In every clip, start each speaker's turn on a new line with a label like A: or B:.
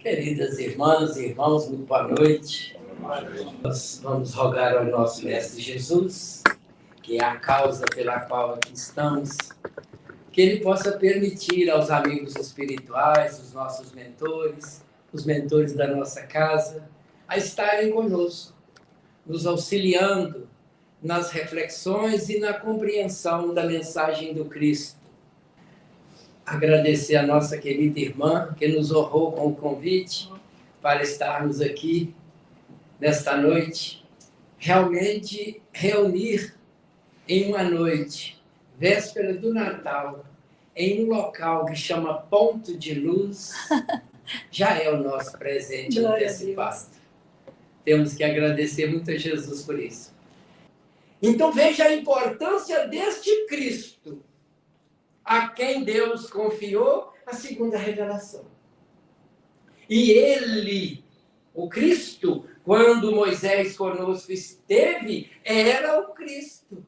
A: Queridas irmãs e irmãos, muito boa noite. Nós vamos rogar ao nosso Mestre Jesus, que é a causa pela qual aqui estamos, que Ele possa permitir aos amigos espirituais, os nossos mentores, os mentores da nossa casa, a estarem conosco, nos auxiliando nas reflexões e na compreensão da mensagem do Cristo. Agradecer a nossa querida irmã, que nos honrou com o convite para estarmos aqui nesta noite, realmente reunir em uma noite, véspera do Natal, em um local que chama Ponto de Luz, já é o nosso presente antecipado. Temos que agradecer muito a Jesus por isso. Então veja a importância deste Cristo, a quem Deus confiou a segunda revelação. E ele, o Cristo, quando Moisés conosco esteve, era o Cristo.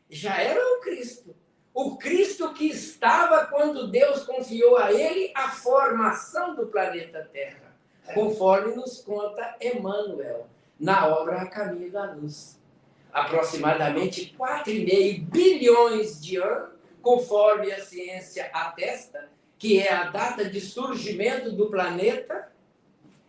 A: Já era o Cristo. O Cristo que estava quando Deus confiou a ele a formação do planeta Terra, conforme nos conta Emmanuel, na obra A Caminho da Luz. Aproximadamente 4,5 bilhões de anos, conforme a ciência atesta, que é a data de surgimento do planeta,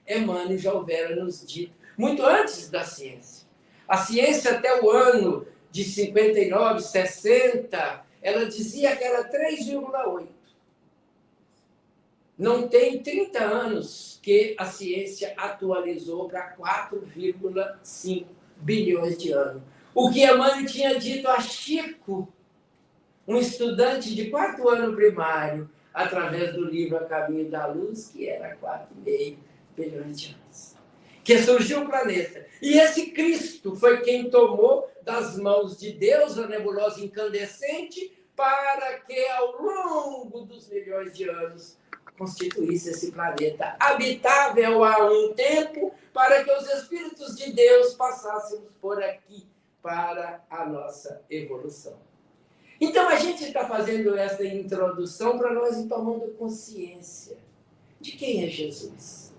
A: Emmanuel já houvera nos dito, muito antes da ciência. A ciência até o ano de 59, 60, ela dizia que era 3,8. Não tem 30 anos que a ciência atualizou para 4,5 bilhões de anos. O que Emmanuel tinha dito a Chico, um estudante de 4º ano primário, através do livro A Caminho da Luz, que era 4,5 bilhões de anos. Que surgiu o planeta. E esse Cristo foi quem tomou das mãos de Deus a nebulosa incandescente para que, ao longo dos milhões de anos, constituísse esse planeta habitável há um tempo para que os Espíritos de Deus passássemos por aqui para a nossa evolução. Então, a gente está fazendo essa introdução para nós ir tomando consciência de quem é Jesus.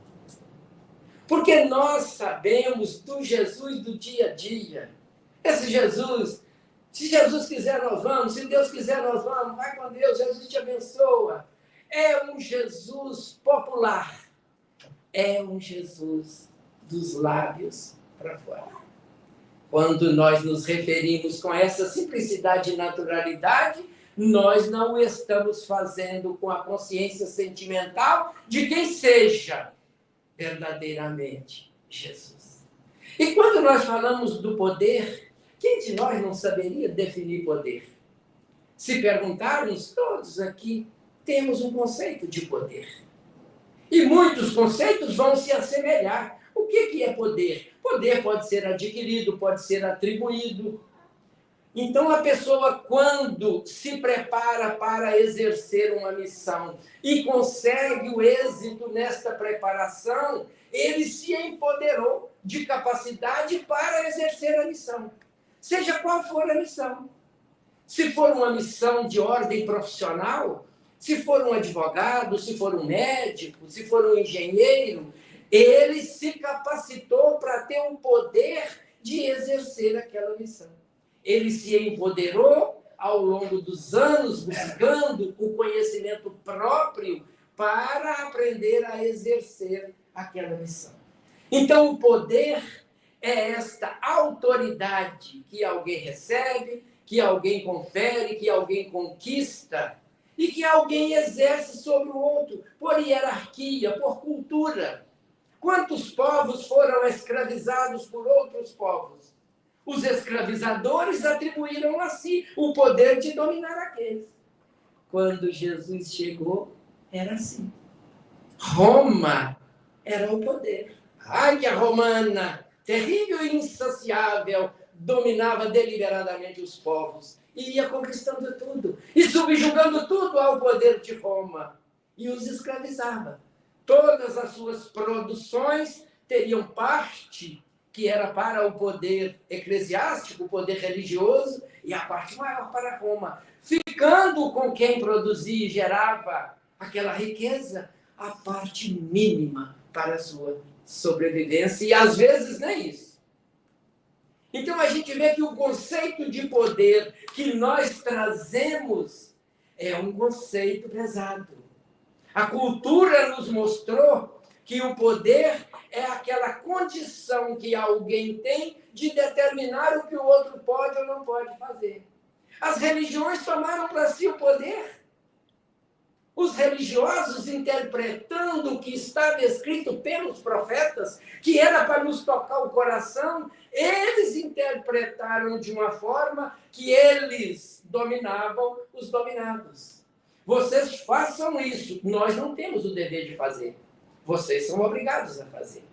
A: Porque nós sabemos do Jesus do dia a dia. Esse Jesus, se Jesus quiser nós vamos, se Deus quiser nós vamos, vai com Deus, Jesus te abençoa. É um Jesus popular. É um Jesus dos lábios para fora. Quando nós nos referimos com essa simplicidade e naturalidade, nós não estamos fazendo com a consciência sentimental de quem seja verdadeiramente Jesus. E quando nós falamos do poder, quem de nós não saberia definir poder? Se perguntarmos, todos aqui temos um conceito de poder. E muitos conceitos vão se assemelhar. O que é poder? Poder pode ser adquirido, pode ser atribuído. Então, a pessoa, quando se prepara para exercer uma missão e consegue o êxito nesta preparação, ele se empoderou de capacidade para exercer a missão. Seja qual for a missão. Se for uma missão de ordem profissional, se for um advogado, se for um médico, se for um engenheiro, ele se capacitou para ter o poder de exercer aquela missão. Ele se empoderou ao longo dos anos, buscando o conhecimento próprio para aprender a exercer aquela missão. Então, o poder é esta autoridade que alguém recebe, que alguém confere, que alguém conquista e que alguém exerce sobre o outro, por hierarquia, por cultura. Quantos povos foram escravizados por outros povos? Os escravizadores atribuíram a si o poder de dominar aqueles. Quando Jesus chegou, era assim. Roma era o poder. A águia romana, terrível e insaciável, dominava deliberadamente os povos. E ia conquistando tudo. E subjugando tudo ao poder de Roma. E os escravizava. Todas as suas produções teriam parte que era para o poder eclesiástico, o poder religioso, e a parte maior para Roma. Ficando com quem produzia e gerava aquela riqueza, a parte mínima para a sua sobrevivência, e às vezes nem isso. Então a gente vê que o conceito de poder que nós trazemos é um conceito pesado. A cultura nos mostrou que o poder é aquela condição que alguém tem de determinar o que o outro pode ou não pode fazer. As religiões tomaram para si o poder. Os religiosos, interpretando o que estava escrito pelos profetas, que era para nos tocar o coração, eles interpretaram de uma forma que eles dominavam os dominados. Vocês façam isso. Nós não temos o dever de fazer. Vocês são obrigados a fazer.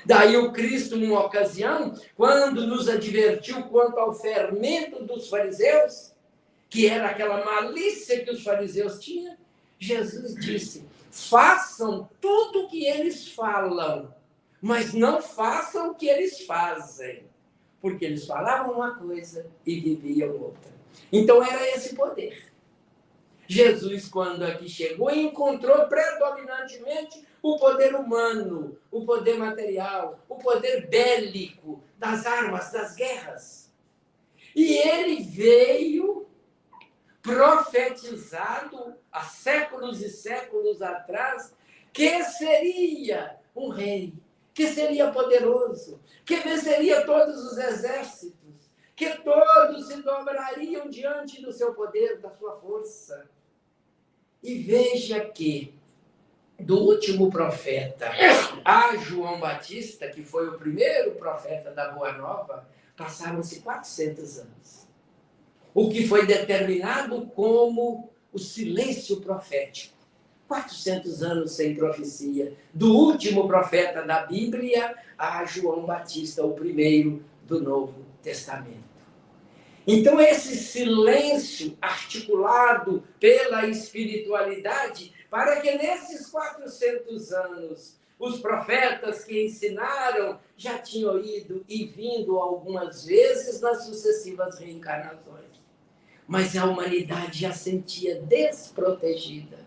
A: Daí o Cristo, numa ocasião, quando nos advertiu quanto ao fermento dos fariseus, que era aquela malícia que os fariseus tinham, Jesus disse: façam tudo o que eles falam, mas não façam o que eles fazem. Porque eles falavam uma coisa e viviam outra. Então era esse poder. Jesus, quando aqui chegou, encontrou predominantemente o poder humano, o poder material, o poder bélico, das armas, das guerras. E ele veio profetizado há séculos e séculos atrás que seria um rei, que seria poderoso, que venceria todos os exércitos, que todos se dobrariam diante do seu poder, da sua força. E veja que, do último profeta a João Batista, que foi o primeiro profeta da Boa Nova, passaram-se 400 anos. O que foi determinado como o silêncio profético. 400 anos sem profecia. Do último profeta da Bíblia a João Batista, o primeiro do Novo Testamento. Então, esse silêncio articulado pela espiritualidade, para que nesses 400 anos os profetas que ensinaram já tinham ido e vindo algumas vezes nas sucessivas reencarnações. Mas a humanidade já sentia desprotegida.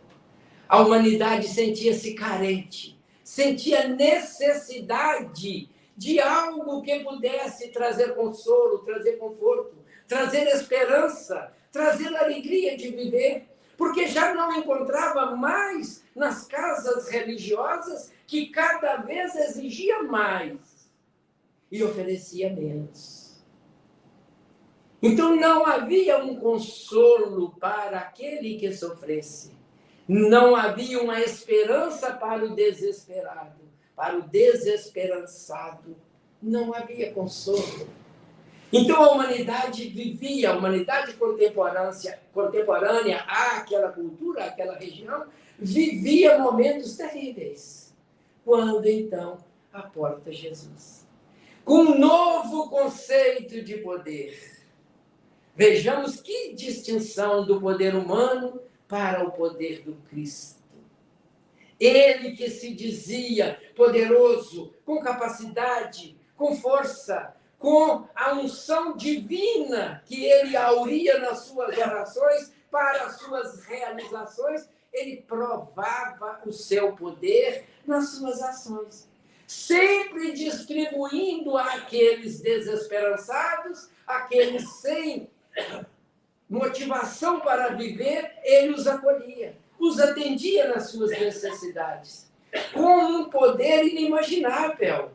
A: A humanidade sentia-se carente, sentia necessidade de algo que pudesse trazer consolo, trazer conforto, trazer esperança, trazer alegria de viver, porque já não encontrava mais nas casas religiosas que cada vez exigia mais e oferecia menos. Então não havia um consolo para aquele que sofresse. Não havia uma esperança para o desesperado, para o desesperançado. Não havia consolo. Então a humanidade vivia, a humanidade contemporânea àquela cultura, àquela região, vivia momentos terríveis. Quando então aporta Jesus, com um novo conceito de poder. Vejamos que distinção do poder humano para o poder do Cristo. Ele que se dizia poderoso, com capacidade, com força, com a unção divina que ele auria nas suas orações para as suas realizações, ele provava o seu poder nas suas ações, sempre distribuindo àqueles desesperançados, aqueles sem motivação para viver, ele os acolhia, os atendia nas suas necessidades, com um poder inimaginável,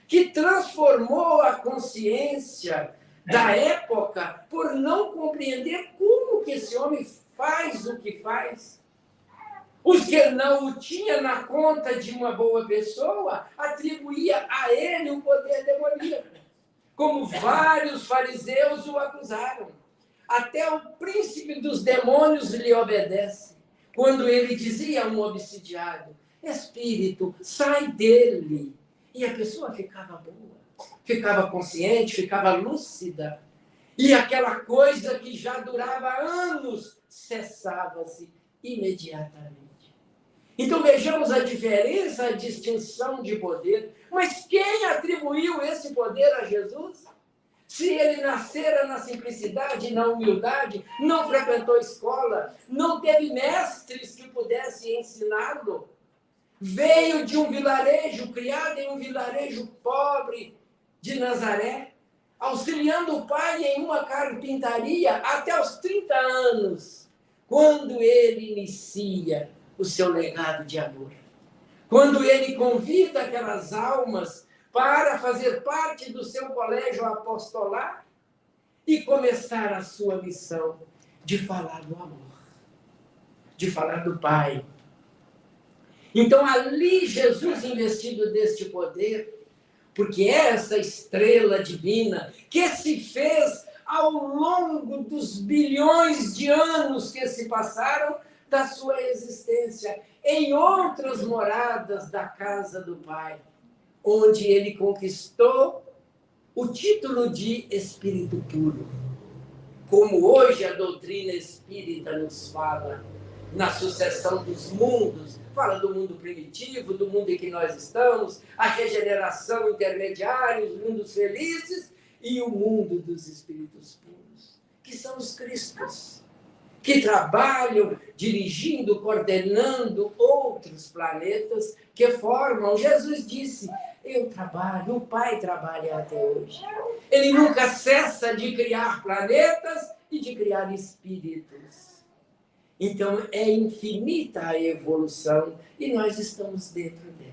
A: que transformou a consciência da época por não compreender como que esse homem faz o que faz. Os que não o tinham na conta de uma boa pessoa, atribuía a ele o poder demoníaco, como vários fariseus o acusaram. Até o príncipe dos demônios lhe obedece, quando ele dizia a um obsidiado: espírito, sai dele. E a pessoa ficava boa, ficava consciente, ficava lúcida. E aquela coisa que já durava anos cessava-se imediatamente. Então vejamos a diferença, a distinção de poder. Mas quem atribuiu esse poder a Jesus? Se ele nascera na simplicidade, na humildade, não frequentou escola, não teve mestres que pudessem ensiná-lo. Veio de um vilarejo, criado em um vilarejo pobre de Nazaré, auxiliando o pai em uma carpintaria até os 30 anos, quando ele inicia o seu legado de amor. Quando ele convida aquelas almas para fazer parte do seu colégio apostolar e começar a sua missão de falar do amor, de falar do Pai. Então, ali, Jesus investido deste poder, porque é essa estrela divina que se fez ao longo dos bilhões de anos que se passaram da sua existência, em outras moradas da casa do Pai, onde ele conquistou o título de Espírito Puro. Como hoje a doutrina espírita nos fala, na sucessão dos mundos, fala do mundo primitivo, do mundo em que nós estamos, a regeneração intermediária, os mundos felizes e o mundo dos espíritos puros, que são os cristos, que trabalham dirigindo, coordenando outros planetas que formam. Jesus disse, eu trabalho, o Pai trabalha até hoje. Ele nunca cessa de criar planetas e de criar espíritos. Então, é infinita a evolução e nós estamos dentro dela.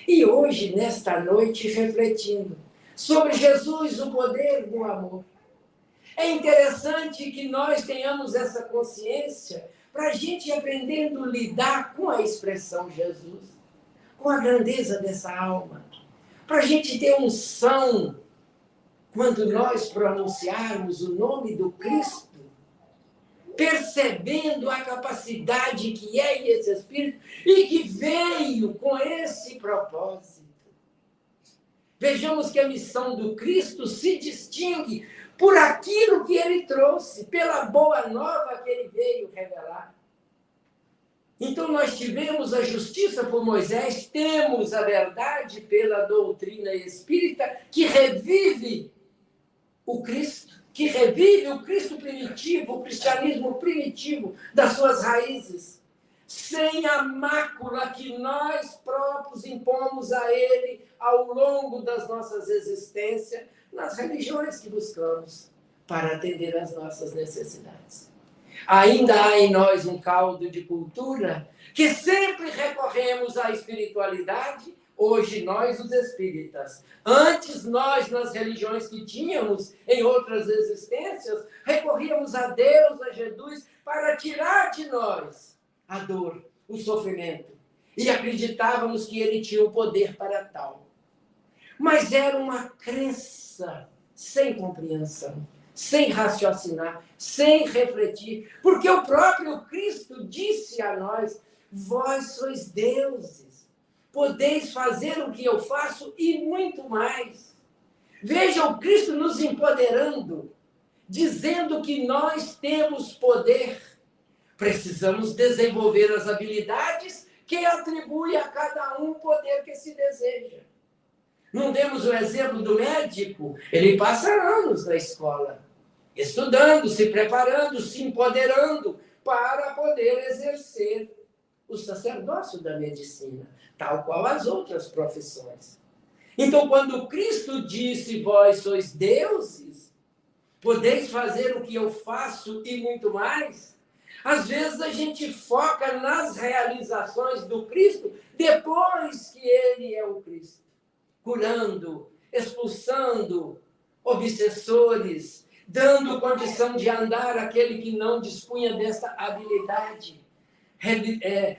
A: E hoje, nesta noite, refletindo sobre Jesus, o poder do amor. É interessante que nós tenhamos essa consciência para a gente ir aprendendo a lidar com a expressão Jesus, com a grandeza dessa alma. Para a gente ter unção quando nós pronunciarmos o nome do Cristo, percebendo a capacidade que é esse Espírito e que veio com esse propósito. Vejamos que a missão do Cristo se distingue por aquilo que ele trouxe, pela boa nova que ele veio revelar. Então, nós tivemos a justiça por Moisés, temos a verdade pela doutrina espírita, que revive o Cristo, que revive o Cristo primitivo, o cristianismo primitivo das suas raízes, sem a mácula que nós próprios impomos a ele ao longo das nossas existências, nas religiões que buscamos para atender às nossas necessidades. Ainda há em nós um caldo de cultura que sempre recorremos à espiritualidade, hoje nós os espíritas. Antes nós, nas religiões que tínhamos em outras existências, recorríamos a Deus, a Jesus, para tirar de nós a dor, o sofrimento. E acreditávamos que ele tinha o poder para tal. Mas era uma crença sem compreensão, sem raciocinar, sem refletir, porque o próprio Cristo disse a nós, vós sois deuses, podeis fazer o que eu faço e muito mais. Veja o Cristo nos empoderando, dizendo que nós temos poder. Precisamos desenvolver as habilidades que atribui a cada um o poder que se deseja. Não demos o exemplo do médico? Ele passa anos na escola, estudando, se preparando, se empoderando para poder exercer o sacerdócio da medicina, tal qual as outras profissões. Então, quando Cristo disse, vós sois deuses, podeis fazer o que eu faço e muito mais, às vezes a gente foca nas realizações do Cristo depois que ele é o Cristo, curando, expulsando obsessores, dando condição de andar àquele que não dispunha dessa habilidade,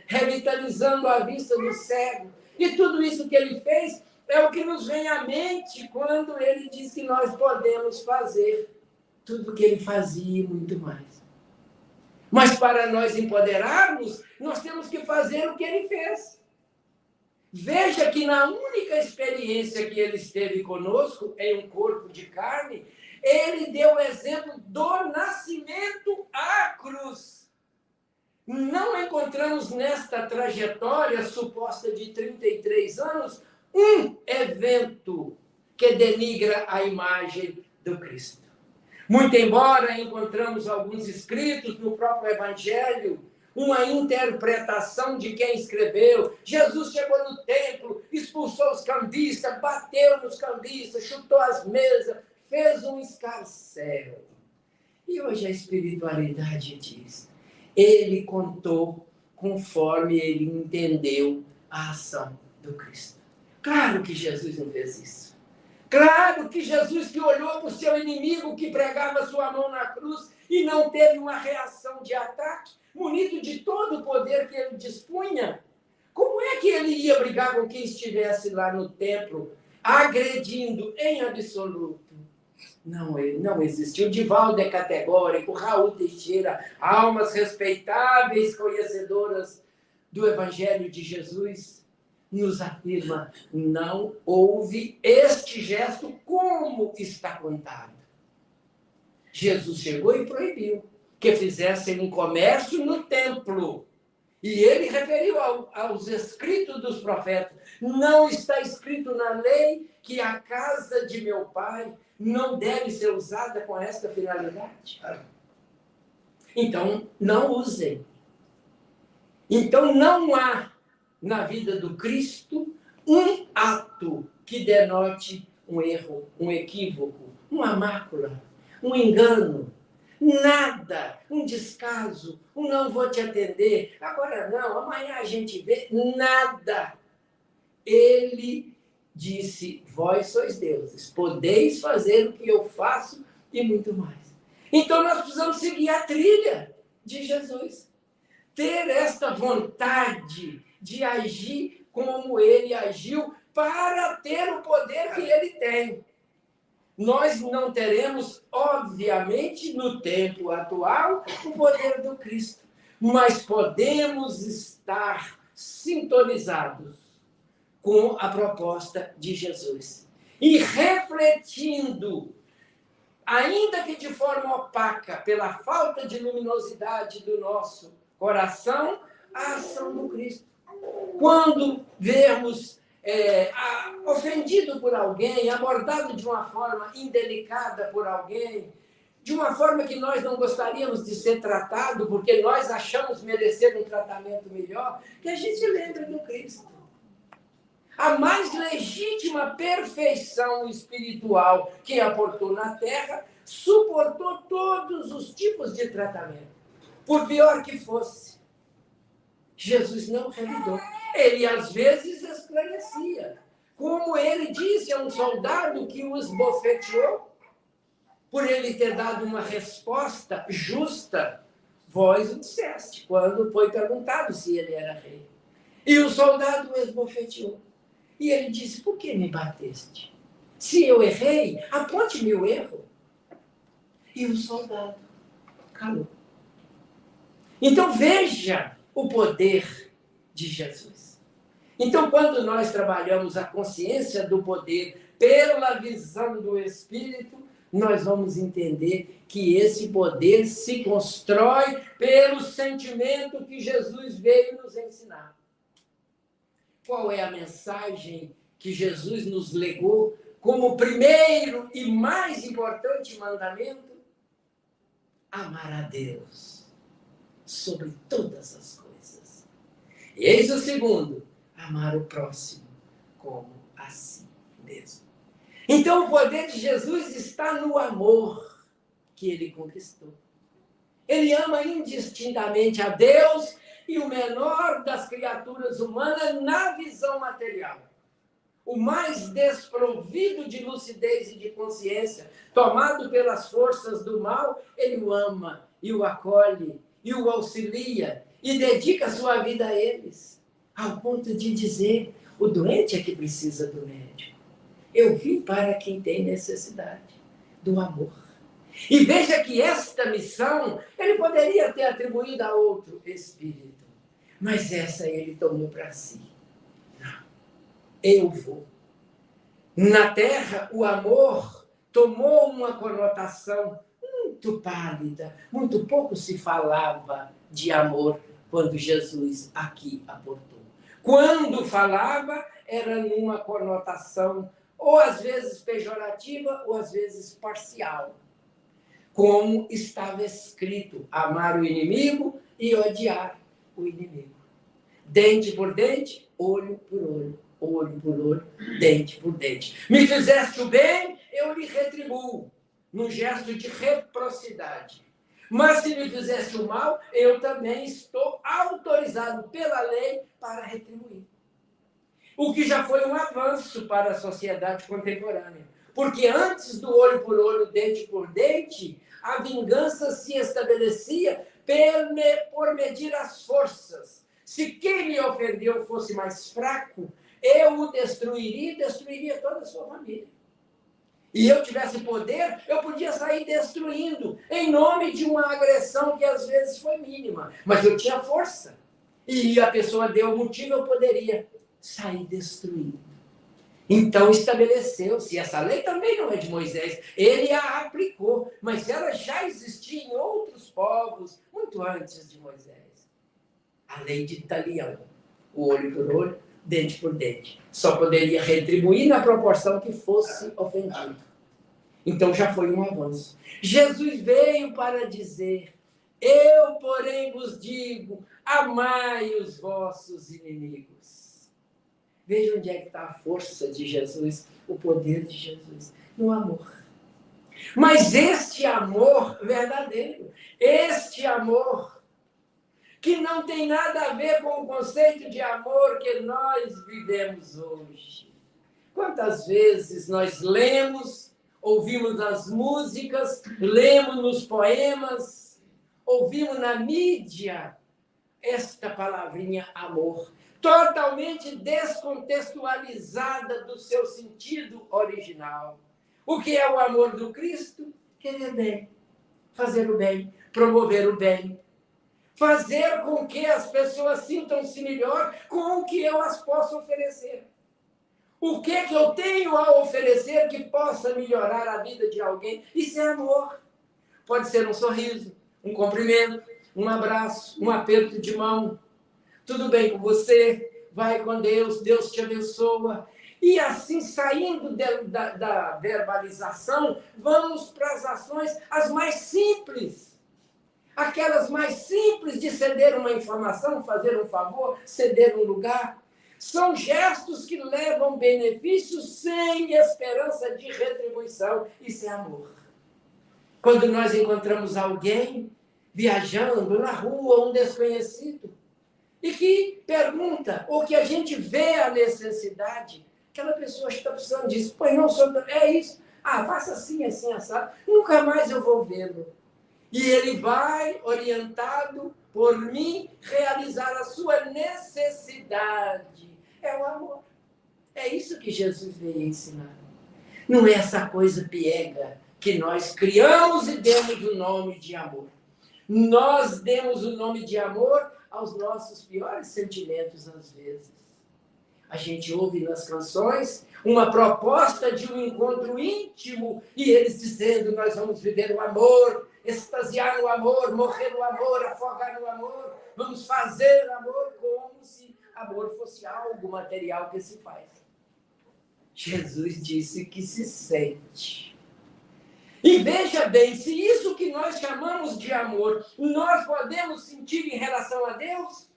A: revitalizando a vista do cego. E tudo isso que ele fez é o que nos vem à mente quando ele diz que nós podemos fazer tudo o que ele fazia e muito mais. Mas para nós empoderarmos, nós temos que fazer o que ele fez. Veja que na única experiência que ele esteve conosco, em um corpo de carne, ele deu o exemplo do nascimento à cruz. Não encontramos nesta trajetória suposta de 33 anos um evento que denigra a imagem do Cristo. Muito embora encontramos alguns escritos no próprio Evangelho, uma interpretação de quem escreveu. Jesus chegou no templo, expulsou os cambistas, bateu nos cambistas, chutou as mesas, fez um escarcéu. E hoje a espiritualidade diz, ele contou conforme ele entendeu a ação do Cristo. Claro que Jesus não fez isso. Claro que Jesus que olhou para o seu inimigo que pregava sua mão na cruz e não teve uma reação de ataque, munido de todo o poder que ele dispunha, como é que ele ia brigar com quem estivesse lá no templo, agredindo em absoluto? Não existiu. O Divaldo é categórico, Raul Teixeira, almas respeitáveis, conhecedoras do Evangelho de Jesus, nos afirma, não houve este gesto como está contado. Jesus chegou e proibiu que fizessem um comércio no templo. E ele referiu aos escritos dos profetas. Não está escrito na lei que a casa de meu pai não deve ser usada com esta finalidade. Então, não usem. Então, não há na vida do Cristo um ato que denote um erro, um equívoco, uma mácula, um engano. Nada, um descaso, um não vou te atender, agora não, amanhã a gente vê, nada. Ele disse, vós sois deuses, podeis fazer o que eu faço e muito mais. Então nós precisamos seguir a trilha de Jesus. Ter esta vontade de agir como ele agiu para ter o poder que ele tem. Nós não teremos, obviamente, no tempo atual, o poder do Cristo, mas podemos estar sintonizados com a proposta de Jesus e refletindo, ainda que de forma opaca, pela falta de luminosidade do nosso coração, a ação do Cristo. Quando vermos ofendido por alguém, abordado de uma forma indelicada por alguém, de uma forma que nós não gostaríamos de ser tratado, porque nós achamos merecer um tratamento melhor, que a gente lembre do Cristo. A mais legítima perfeição espiritual que aportou na Terra, suportou todos os tipos de tratamento, por pior que fosse. Jesus não revidou. Ele, às vezes, esclarecia. Como ele disse a um soldado que o esbofeteou, por ele ter dado uma resposta justa, vós o disseste, quando foi perguntado se ele era rei. E o soldado o esbofeteou. E ele disse, por que me bateste? Se eu errei, aponte-me o erro. E o soldado calou. Então, veja o poder de Jesus. Então, quando nós trabalhamos a consciência do poder pela visão do Espírito, nós vamos entender que esse poder se constrói pelo sentimento que Jesus veio nos ensinar. Qual é a mensagem que Jesus nos legou como primeiro e mais importante mandamento? Amar a Deus sobre todas as coisas. E eis o segundo, amar o próximo como a si mesmo. Então, o poder de Jesus está no amor que ele conquistou. Ele ama indistintamente a Deus e o menor das criaturas humanas na visão material. O mais desprovido de lucidez e de consciência, tomado pelas forças do mal, ele o ama e o acolhe e o auxilia e dedica a sua vida a eles, ao ponto de dizer, o doente é que precisa do médico. Eu vim para quem tem necessidade do amor. E veja que esta missão ele poderia ter atribuído a outro espírito, mas essa ele tomou para si. Não, eu vou. Na Terra, o amor tomou uma conotação muito pálida, muito pouco se falava de amor quando Jesus aqui aportou. Quando falava, era numa conotação ou às vezes pejorativa ou às vezes parcial. Como estava escrito, amar o inimigo e odiar o inimigo. Dente por dente, olho por olho. Olho por olho, dente por dente. Me fizeste o bem, eu lhe retribuo, num gesto de reciprocidade. Mas se me fizeste o mal, eu também estou autorizado pela lei para retribuir. O que já foi um avanço para a sociedade contemporânea. Porque antes do olho por olho, dente por dente, a vingança se estabelecia por medir as forças. Se quem me ofendeu fosse mais fraco, eu o destruiria e destruiria toda a sua família. E eu tivesse poder, eu podia sair destruindo, em nome de uma agressão que às vezes foi mínima. Mas eu tinha força. E a pessoa deu motivo, eu poderia sair destruindo. Então estabeleceu-se, essa lei também não é de Moisés, ele a aplicou, mas ela já existia em outros povos, muito antes de Moisés. A lei de talião, o olho por olho, dente por dente. Só poderia retribuir na proporção que fosse ofendido. Então já foi um avanço. Jesus veio para dizer: eu, porém, vos digo, amai os vossos inimigos. Veja onde é que está a força de Jesus, o poder de Jesus, no amor. Mas este amor verdadeiro, este amor que não tem nada a ver com o conceito de amor que nós vivemos hoje. Quantas vezes nós lemos, ouvimos nas músicas, lemos nos poemas, ouvimos na mídia esta palavrinha amor, totalmente descontextualizada do seu sentido original. O que é o amor do Cristo? Querer bem, fazer o bem, promover o bem, fazer com que as pessoas sintam-se melhor com o que eu as posso oferecer. O que eu tenho a oferecer que possa melhorar a vida de alguém? Isso é amor. Pode ser um sorriso, um cumprimento, um abraço, um aperto de mão. Tudo bem com você? Vai com Deus, Deus te abençoa. E assim, saindo da verbalização, vamos para as ações as mais simples. Aquelas mais simples de ceder uma informação, fazer um favor, ceder um lugar. São gestos que levam benefícios sem esperança de retribuição. Isso é amor. Quando nós encontramos alguém viajando na rua, um desconhecido, e que pergunta, ou que a gente vê a necessidade, aquela pessoa está precisando disso, pois não sou, é isso, faça assim, assim, assado, nunca mais eu vou vê-lo. E ele vai, orientado por mim, realizar a sua necessidade. É o amor. É isso que Jesus veio ensinar. Não é essa coisa piega que nós criamos e demos o nome de amor. Nós demos o nome de amor aos nossos piores sentimentos, às vezes. A gente ouve nas canções uma proposta de um encontro íntimo e eles dizendo: nós vamos viver o amor, extasiar no amor, morrer no amor, afogar no amor, vamos fazer amor, como se amor fosse algo material que se faz. Jesus disse que se sente. E veja bem, se isso que nós chamamos de amor, nós podemos sentir em relação a Deus,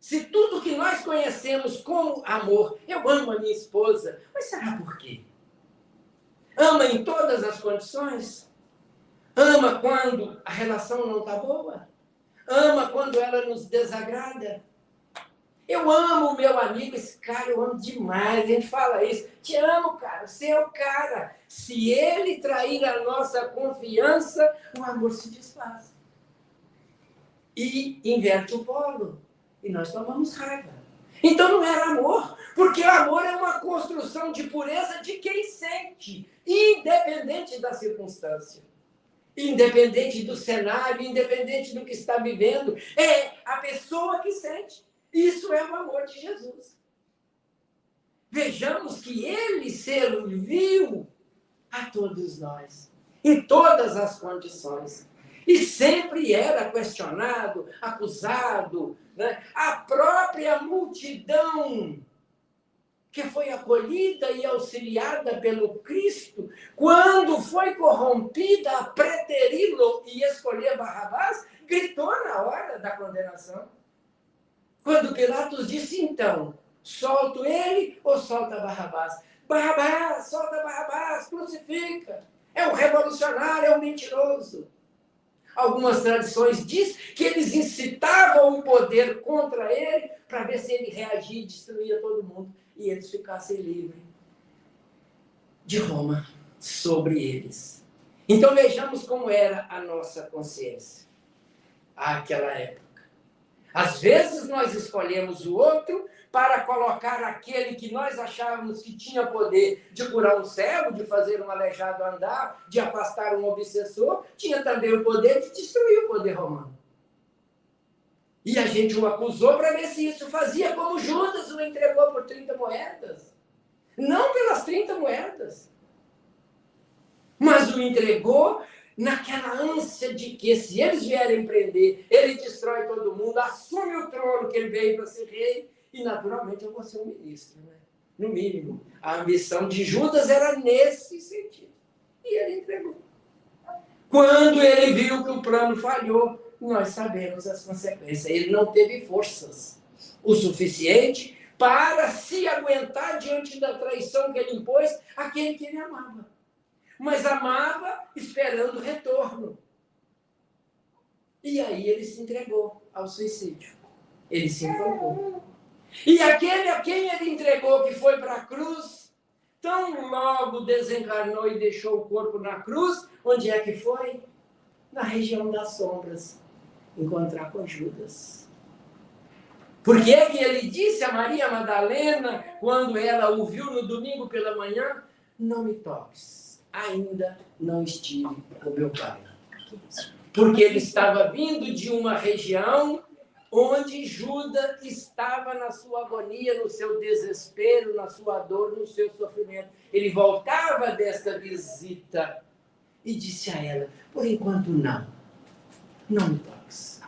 A: se tudo que nós conhecemos como amor, eu amo a minha esposa, mas será por quê? Ama em todas as condições? Ama quando a relação não está boa? Ama quando ela nos desagrada? Eu amo o meu amigo, esse cara eu amo demais, a gente fala isso. Te amo, cara, você é o cara. Se ele trair a nossa confiança, o amor se desfaz. E inverte o polo. E nós tomamos raiva. Então não era amor, porque o amor é uma construção de pureza de quem sente, independente da circunstância, independente do cenário, independente do que está vivendo. É a pessoa que sente. Isso é o amor de Jesus. Vejamos que ele serviu a todos nós, em todas as condições. E sempre era questionado, acusado, né? A própria multidão que foi acolhida e auxiliada pelo Cristo, quando foi corrompida a preteri-lo e escolher Barrabás, gritou na hora da condenação. Quando Pilatos disse, então, solto ele ou solta Barrabás? Barrabás, solta Barrabás, crucifica. É um revolucionário, é um mentiroso. Algumas tradições dizem que eles incitavam o poder contra ele para ver se ele reagia e destruía todo mundo e eles ficassem livres de Roma sobre eles. Então vejamos como era a nossa consciência àquela época. Às vezes nós escolhemos o outro para colocar aquele que nós achávamos que tinha poder de curar um cego, de fazer um aleijado andar, de afastar um obsessor, tinha também o poder de destruir o poder romano. E a gente o acusou para ver se isso fazia, como Judas o entregou por 30 moedas. Não pelas 30 moedas, mas o entregou naquela ânsia de que, se eles vierem prender, ele destrói todo mundo, assume o trono que ele veio para ser rei, e naturalmente eu vou ser um ministro, né? No mínimo. A ambição de Judas era nesse sentido. E ele entregou. Quando ele viu que o plano falhou, nós sabemos as consequências. Ele não teve forças o suficiente para se aguentar diante da traição que ele impôs àquele que ele amava. Mas amava esperando retorno. E aí ele se entregou ao suicídio. Ele se enforcou. E aquele a quem ele entregou, que foi para a cruz, tão logo desencarnou e deixou o corpo na cruz, onde é que foi? Na região das sombras, encontrar com Judas. Porque é que ele disse a Maria Madalena, quando ela o viu no domingo pela manhã, não me toques, ainda não estive com meu pai. Porque ele estava vindo de uma região onde Judas estava na sua agonia, no seu desespero, na sua dor, no seu sofrimento. Ele voltava desta visita e disse a ela, por enquanto não me toques.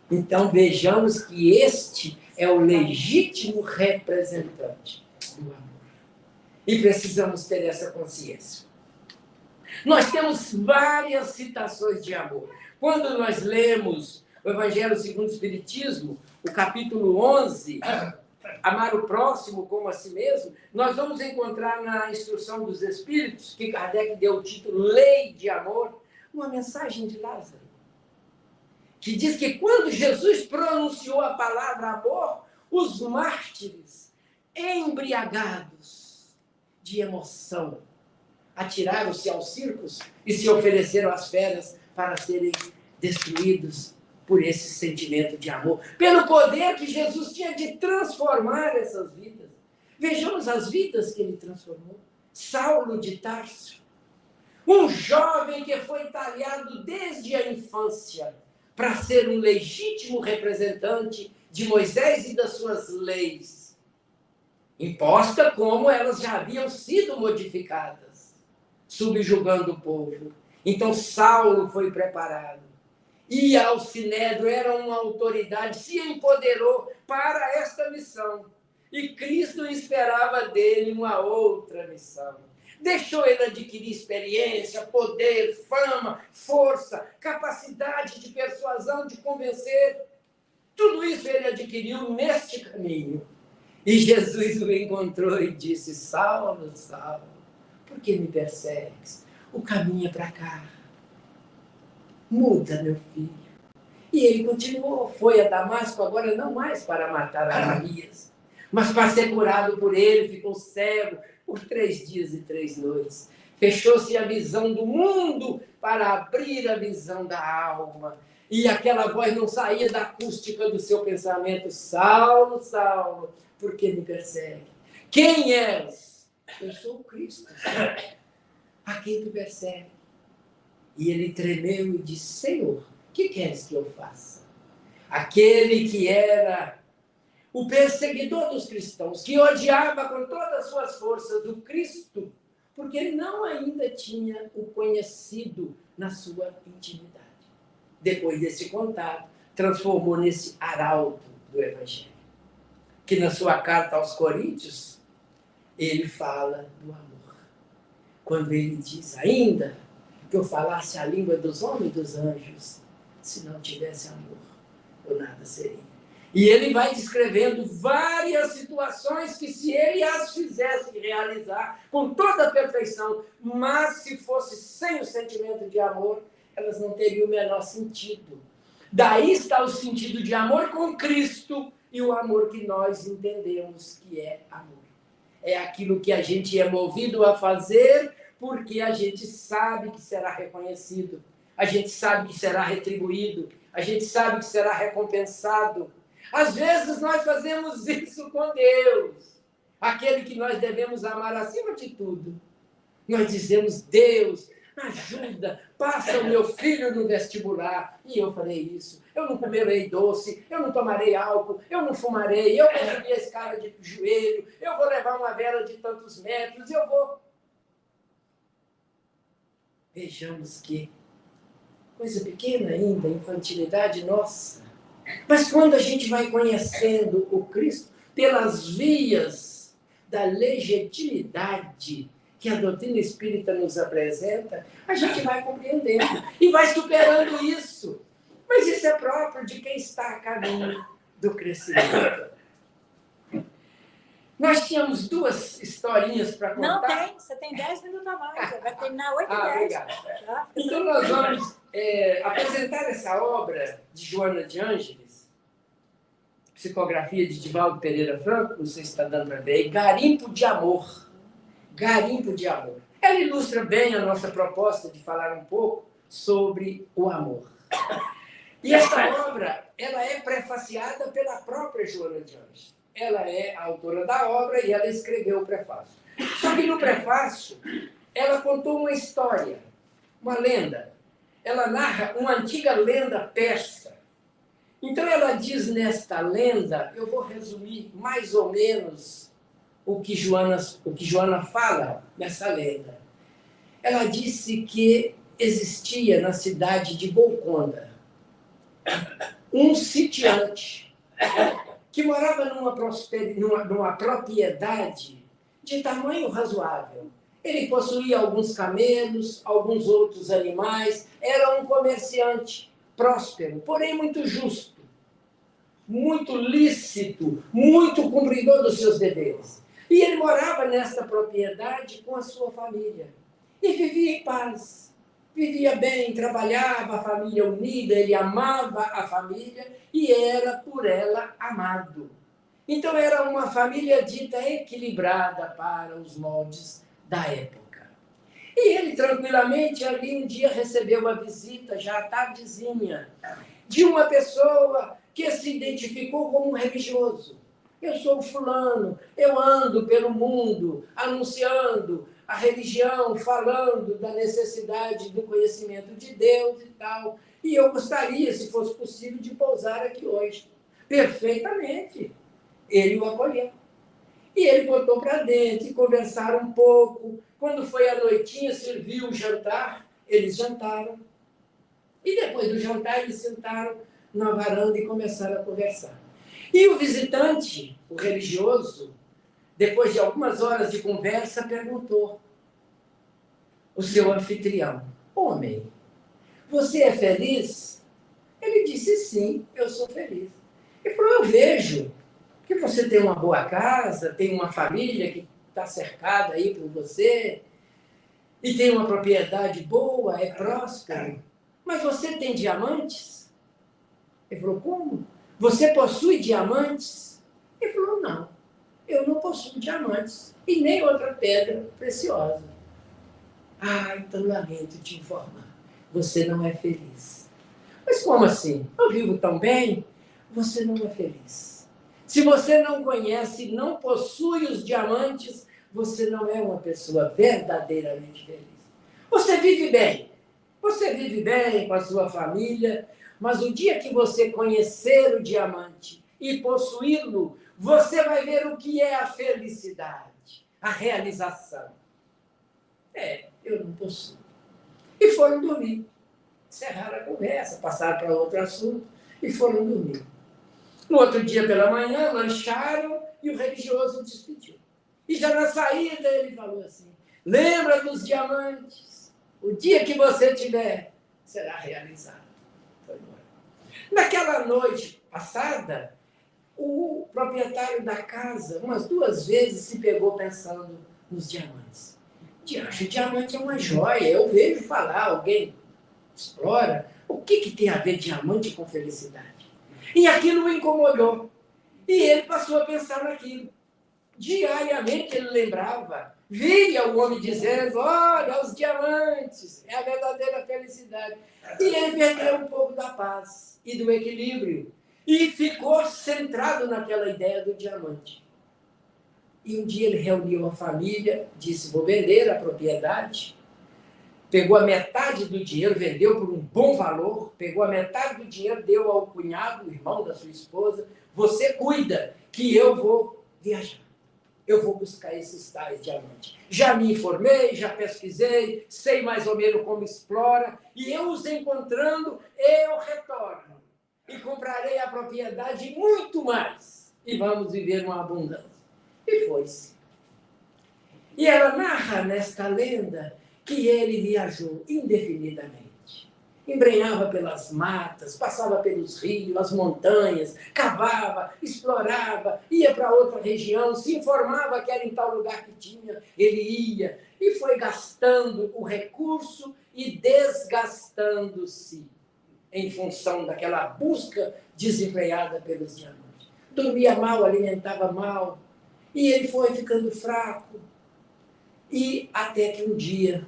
A: Então vejamos que este é o legítimo representante do amor. E precisamos ter essa consciência. Nós temos várias citações de amor. Quando nós lemos o Evangelho segundo o Espiritismo, o capítulo 11, amar o próximo como a si mesmo, nós vamos encontrar na Instrução dos Espíritos, que Kardec deu o título Lei de Amor, uma mensagem de Lázaro, que diz que quando Jesus pronunciou a palavra amor, os mártires, embriagados de emoção, atiraram-se aos circos e se ofereceram às feras para serem destruídos por esse sentimento de amor, pelo poder que Jesus tinha de transformar essas vidas. Vejamos as vidas que ele transformou. Saulo de Tarso, um jovem que foi talhado desde a infância para ser um legítimo representante de Moisés e das suas leis, imposta como elas já haviam sido modificadas, subjugando o povo. Então Saulo foi preparado. Ia ao Sinédrio, era uma autoridade, se empoderou para esta missão. E Cristo esperava dele uma outra missão. Deixou ele adquirir experiência, poder, fama, força, capacidade de persuasão, de convencer. Tudo isso ele adquiriu neste caminho. E Jesus o encontrou e disse, Saulo, Saulo, por que me persegues? O caminho é para cá. Muda, meu filho. E ele continuou, foi a Damasco, agora não mais para matar Ananias, mas para ser curado por ele, ficou cego por 3 dias e 3 noites. Fechou-se a visão do mundo para abrir a visão da alma. E aquela voz não saía da acústica do seu pensamento. Saulo, Saulo, por que me persegue? Quem és? Eu sou o Cristo, a quem tu persegue. E ele tremeu e disse, Senhor, o que queres que eu faça? Aquele que era o perseguidor dos cristãos, que odiava com todas as suas forças o Cristo, porque ele não ainda tinha o conhecido na sua intimidade. Depois desse contato, transformou nesse arauto do Evangelho. que na sua carta aos Coríntios, ele fala do amor. Quando ele diz, ainda que eu falasse a língua dos homens e dos anjos, se não tivesse amor, eu nada seria. E ele vai descrevendo várias situações que, se ele as fizesse realizar com toda a perfeição, mas se fosse sem o sentimento de amor, elas não teriam o menor sentido. Daí está o sentido de amor com Cristo e o amor que nós entendemos que é amor. É aquilo que a gente é movido a fazer porque a gente sabe que será reconhecido, a gente sabe que será retribuído, a gente sabe que será recompensado. Às vezes nós fazemos isso com Deus, aquele que nós devemos amar acima de tudo. Nós dizemos, Deus, ajuda, passa o meu filho no vestibular. E eu farei isso. Eu não comerei doce, eu não tomarei álcool, eu não fumarei, eu vou subir a escada de joelho, eu vou levar uma vela de tantos metros, eu vou... Vejamos que coisa pequena ainda, infantilidade nossa. Mas quando a gente vai conhecendo o Cristo pelas vias da legitimidade que a doutrina espírita nos apresenta, a gente vai compreendendo e vai superando isso. Mas isso é próprio de quem está a caminho do crescimento. Nós tínhamos 2 historinhas para contar.
B: Não tem, você tem 10 minutos a mais, vai terminar 8h10.
A: Obrigado. Então nós vamos apresentar essa obra de Joana de Ângeles, psicografia de Divaldo Pereira Franco, não sei se está dando para ver, Garimpo de Amor. Garimpo de Amor. Ela ilustra bem a nossa proposta de falar um pouco sobre o amor. E essa obra, ela é prefaciada pela própria Joana de Ângeles. Ela é a autora da obra e ela escreveu o prefácio. Só que no prefácio, ela contou uma história, uma lenda. Ela narra uma antiga lenda persa. Então ela diz nesta lenda, eu vou resumir mais ou menos o que Joana fala nessa lenda. Ela disse que existia na cidade de Golconda um sitiante que morava numa propriedade de tamanho razoável. Ele possuía alguns camelos, alguns outros animais, era um comerciante próspero, porém muito justo, muito lícito, muito cumpridor dos seus deveres. E ele morava nesta propriedade com a sua família. E vivia em paz. Vivia bem, trabalhava, a família unida, ele amava a família e era por ela amado. Então era uma família dita equilibrada para os moldes da época. E ele tranquilamente ali um dia recebeu a visita, já tardezinha, de uma pessoa que se identificou como um religioso. Eu sou fulano, eu ando pelo mundo anunciando a religião, falando da necessidade do conhecimento de Deus e tal. E eu gostaria, se fosse possível, de pousar aqui hoje. Perfeitamente. Ele o acolheu. E ele botou para dentro e conversaram um pouco. Quando foi à noitinha, serviu o jantar, eles jantaram. E depois do jantar, eles sentaram na varanda e começaram a conversar. E o visitante, o religioso, depois de algumas horas de conversa, perguntou o seu anfitrião: homem, você é feliz? Ele disse: sim, eu sou feliz. Ele falou: eu vejo que você tem uma boa casa, tem uma família que está cercada aí por você, e tem uma propriedade boa, é próspero, mas você tem diamantes? Ele falou: como? Você possui diamantes? Ele falou: não, eu não possuo diamantes e nem outra pedra preciosa. Ah, então lamento te informar, você não é feliz. Mas como assim? Eu vivo tão bem? Você não é feliz. Se você não conhece, não possui os diamantes, você não é uma pessoa verdadeiramente feliz. Você vive bem com a sua família, mas o dia que você conhecer o diamante e possuí-lo, você vai ver o que é a felicidade, a realização. Eu não possuo. E foram dormir. Encerraram a conversa, passaram para outro assunto e foram dormir. No outro dia pela manhã, lancharam e o religioso despediu. E já na saída ele falou assim: lembra dos diamantes? O dia que você tiver, será realizado. Foi embora. Naquela noite passada, o proprietário da casa, umas 2 vezes, se pegou pensando nos diamantes. Diamante é uma joia. Eu vejo falar, alguém explora. O que tem a ver diamante com felicidade? E aquilo o incomodou. E ele passou a pensar naquilo. Diariamente ele lembrava, via o homem dizendo: olha, os diamantes, é a verdadeira felicidade. E ele perdeu um pouco da paz e do equilíbrio. E ficou centrado naquela ideia do diamante. E um dia ele reuniu a família, disse: vou vender a propriedade. Pegou a metade do dinheiro, vendeu por um bom valor, pegou a metade do dinheiro, deu ao cunhado, o irmão da sua esposa: você cuida, que eu vou viajar. Eu vou buscar esses tais diamantes. Já me informei, já pesquisei, sei mais ou menos como explora, e eu os encontrando, eu retorno. E comprarei a propriedade e muito mais. E vamos viver uma abundância. E foi-se. E ela narra nesta lenda que ele viajou indefinidamente. Embrenhava pelas matas, passava pelos rios, as montanhas, cavava, explorava, ia para outra região, se informava que era em tal lugar que tinha, ele ia, e foi gastando o recurso e desgastando-se em função daquela busca desenfreada pelos diamantes. Dormia mal, alimentava mal, e ele foi ficando fraco, e até que um dia,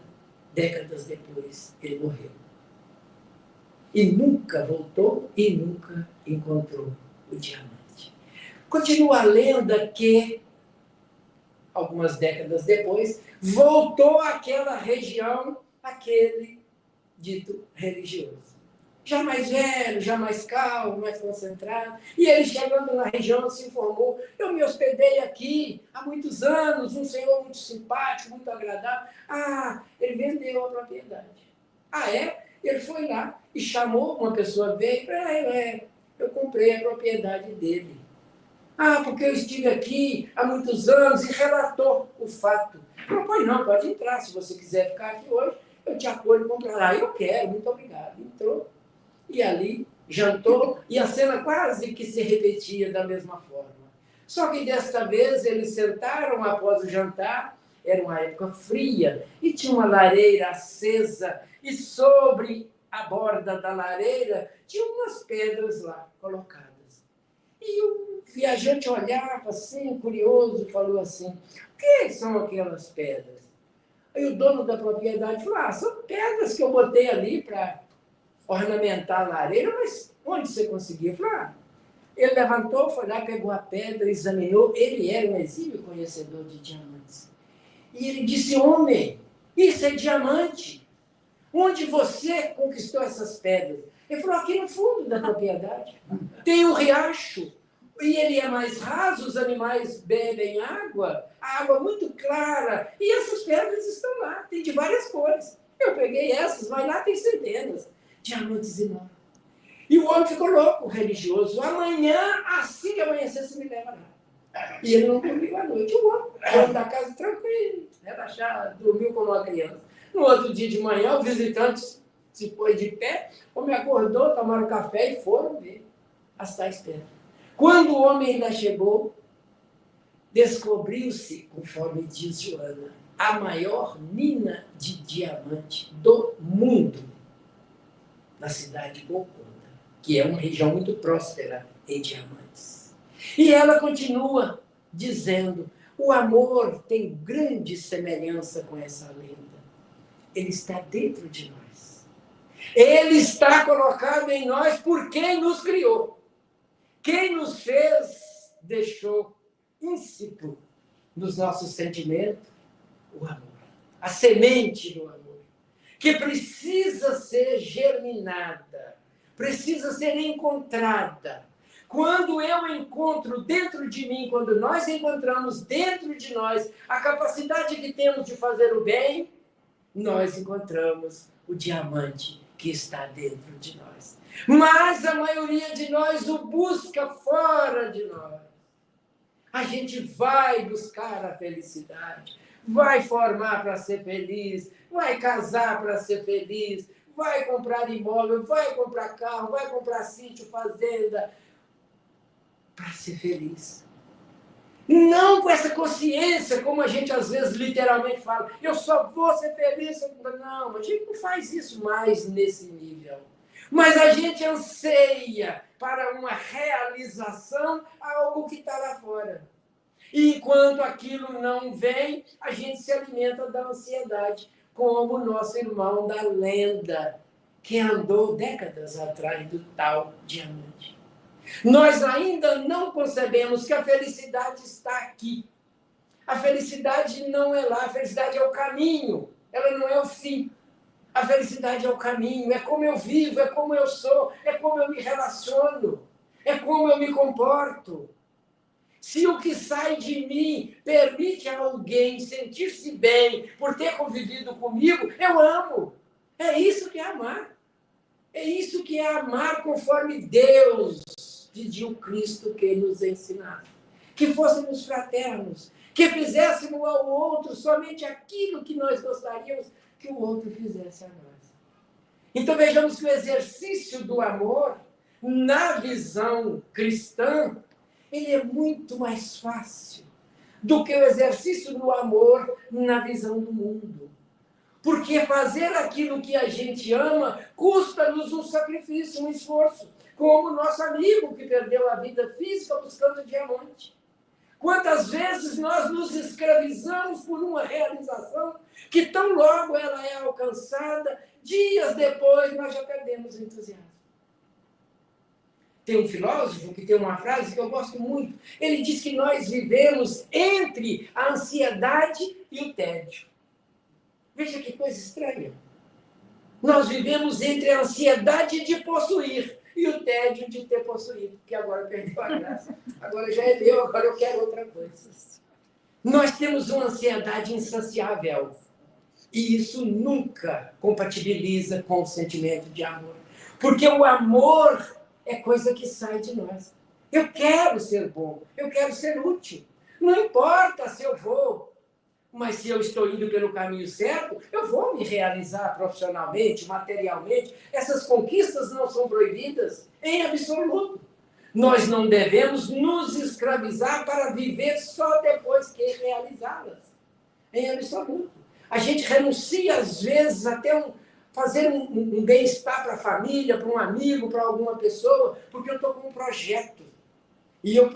A: décadas depois, ele morreu. E nunca voltou e nunca encontrou o diamante. Continua a lenda que, algumas décadas depois, voltou àquela região, aquele dito religioso. Já mais velho, já mais calmo, mais concentrado. E ele, chegando na região, se informou: eu me hospedei aqui há muitos anos, um senhor muito simpático, muito agradável. Ah, ele vendeu a propriedade. Ah, é? Ele foi lá e chamou, uma pessoa veio, eu comprei a propriedade dele. Ah, porque eu estive aqui há muitos anos, e relatou o fato. Não, pois não, pode entrar, se você quiser ficar aqui hoje, eu te acolho e comprar. Ah, eu quero, muito obrigado. Entrou, e ali jantou, e a cena quase que se repetia da mesma forma. Só que desta vez eles sentaram após o jantar, era uma época fria, e tinha uma lareira acesa, e sobre a borda da lareira tinha umas pedras lá colocadas. E o viajante olhava assim, curioso, falou assim: o que são aquelas pedras? Aí o dono da propriedade falou: ah, são pedras que eu botei ali para ornamentar a lareira, mas onde você conseguiu? Eu falei: ah. Ele levantou, foi lá, pegou a pedra, examinou, ele era um exímio conhecedor de diamantes. E ele disse: homem, isso é diamante. Onde você conquistou essas pedras? Ele falou: aqui no fundo da propriedade. Tem um riacho, e ele é mais raso, os animais bebem água, a água muito clara, e essas pedras estão lá, tem de várias cores. Eu peguei essas, mas lá tem centenas. Diamantes enormes. E o homem ficou louco, religioso. Amanhã, assim que amanhecer, você me leva lá. E ele não dormiu à noite. O homem da casa tranquilo, relaxado, dormiu como uma criança. No outro dia de manhã, o visitante se pôs de pé, o homem acordou, tomaram café e foram ver as tais pedras. Quando o homem ainda chegou, descobriu-se, conforme diz Joana, a maior mina de diamante do mundo, na cidade de Golconda, que é uma região muito próspera em diamantes. E ela continua dizendo: o amor tem grande semelhança com essa lenda. Ele está dentro de nós. Ele está colocado em nós por quem nos criou. Quem nos fez, deixou íncito nos nossos sentimentos o amor. A semente do amor, que precisa ser germinada, precisa ser encontrada. Quando eu encontro dentro de mim, quando nós encontramos dentro de nós a capacidade que temos de fazer o bem, nós encontramos o diamante que está dentro de nós. Mas a maioria de nós o busca fora de nós. A gente vai buscar a felicidade, vai formar para ser feliz, vai casar para ser feliz, vai comprar imóvel, vai comprar carro, vai comprar sítio, fazenda, para ser feliz. Não com essa consciência, como a gente às vezes literalmente fala, eu só vou ser feliz. Não, a gente não faz isso mais nesse nível. Mas a gente anseia para uma realização algo que está lá fora. E enquanto aquilo não vem, a gente se alimenta da ansiedade, como o nosso irmão da lenda, que andou décadas atrás do tal diamante. Nós ainda não concebemos que a felicidade está aqui. A felicidade não é lá, a felicidade é o caminho, ela não é o fim. A felicidade é o caminho, é como eu vivo, é como eu sou, é como eu me relaciono, é como eu me comporto. Se o que sai de mim permite a alguém sentir-se bem por ter convivido comigo, eu amo. É isso que é amar. É isso que é amar conforme Deus pediu Cristo que nos ensinasse. Que fôssemos fraternos, que fizéssemos ao outro somente aquilo que nós gostaríamos que o outro fizesse a nós. Então vejamos que o exercício do amor, na visão cristã, ele é muito mais fácil do que o exercício do amor na visão do mundo. Porque fazer aquilo que a gente ama custa-nos um sacrifício, um esforço. Como o nosso amigo que perdeu a vida física buscando diamante. Quantas vezes nós nos escravizamos por uma realização que tão logo ela é alcançada, dias depois nós já perdemos o entusiasmo. Tem um filósofo que tem uma frase que eu gosto muito. Ele diz que nós vivemos entre a ansiedade e o tédio. Veja que coisa estranha. Nós vivemos entre a ansiedade de possuir e o tédio de ter possuído, porque agora perdeu a graça. Agora já é meu, agora eu quero outra coisa. Nós temos uma ansiedade insaciável. E isso nunca compatibiliza com o sentimento de amor. Porque o amor é coisa que sai de nós. Eu quero ser bom, eu quero ser útil. Não importa se eu vou, mas se eu estou indo pelo caminho certo, eu vou me realizar profissionalmente, materialmente. Essas conquistas não são proibidas em absoluto. Nós não devemos nos escravizar para viver só depois que realizá-las. Em absoluto. A gente renuncia, às vezes, até fazer um bem-estar para a família, para um amigo, para alguma pessoa, porque eu estou com um projeto. E eu